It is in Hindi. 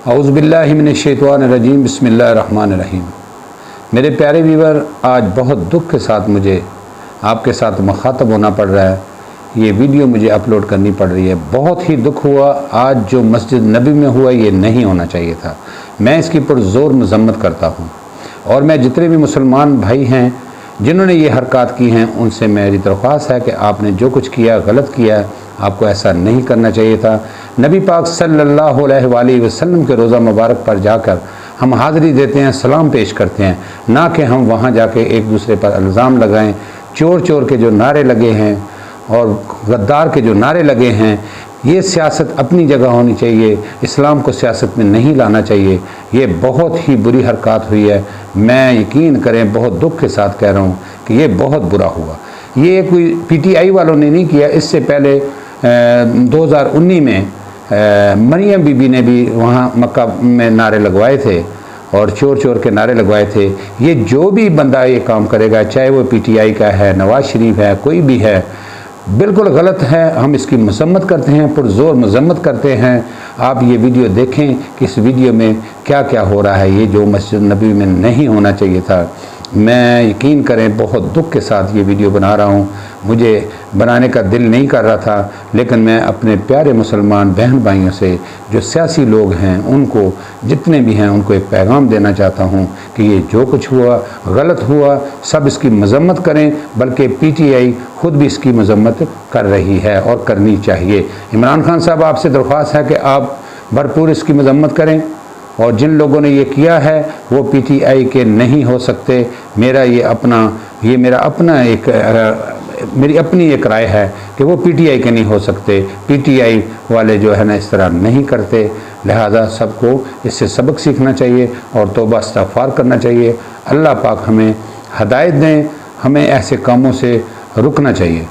औज़ुबिल्लाहि मिनश्शैतानिर्रजीम बिस्मिल्लाहिर्रहमानिर्रहीम। मेरे प्यारे व्यूअर, आज बहुत दुख के साथ मुझे आपके साथ मुखातब होना पड़ रहा है। ये वीडियो मुझे अपलोड करनी पड़ रही है। बहुत ही दुख हुआ। आज जो मस्जिद नबी में हुआ ये नहीं होना चाहिए था। मैं इसकी पुरज़ोर मज़म्मत करता हूँ और मैं जितने भी मुसलमान भाई हैं जिन्होंने ये हरकत की हैं उनसे मेरी दरख्वास्त है कि आपने जो कुछ किया गलत किया, आपको ऐसा नहीं करना चाहिए था। नबी पाक सल्लल्लाहु अलैहि वसल्लम के रोज़ा मुबारक पर जाकर हम हाज़री देते हैं, सलाम पेश करते हैं, ना कि हम वहाँ जाके एक दूसरे पर इल्ज़ाम लगाएं। चोर चोर के जो नारे लगे हैं और गद्दार के जो नारे लगे हैं, ये सियासत अपनी जगह होनी चाहिए। इस्लाम को सियासत में नहीं लाना चाहिए। ये बहुत ही बुरी हरकत हुई है। मैं यकीन करें बहुत दुख के साथ कह रहा हूँ कि ये बहुत बुरा हुआ। ये कोई पीटीआई वालों ने नहीं किया। इससे पहले 2019 में मरियम बीबी ने भी वहाँ मक्का में नारे लगवाए थे और चोर चोर के नारे लगवाए थे। ये जो भी बंदा ये काम करेगा, चाहे वो पीटीआई का है, नवाज शरीफ है, कोई भी है, बिल्कुल गलत है। हम इसकी मज़म्मत करते हैं, पुरज़ोर मज़म्मत करते हैं। आप ये वीडियो देखें कि इस वीडियो में क्या क्या हो रहा है। ये जो मस्जिद नबी में नहीं होना चाहिए था। मैं यकीन करें बहुत दुख के साथ ये वीडियो बना रहा हूँ। मुझे बनाने का दिल नहीं कर रहा था, लेकिन मैं अपने प्यारे मुसलमान बहन भाइयों से, जो सियासी लोग हैं, उनको जितने भी हैं, उनको एक पैगाम देना चाहता हूँ कि ये जो कुछ हुआ गलत हुआ। सब इसकी मज़म्मत करें, बल्कि पीटीआई खुद भी इसकी मज़म्मत कर रही है और करनी चाहिए। इमरान खान साहब, आपसे दरख्वास्त है कि आप भरपूर इसकी मज़म्मत करें और जिन लोगों ने ये किया है वो पीटीआई के नहीं हो सकते। मेरी अपनी एक राय है कि वो पीटीआई के नहीं हो सकते। पीटीआई वाले जो है ना इस तरह नहीं करते। लिहाजा सबको इससे सबक सीखना चाहिए और तौबा इस्तग़फ़ार करना चाहिए। अल्लाह पाक हमें हदायत दें, हमें ऐसे कामों से रुकना चाहिए।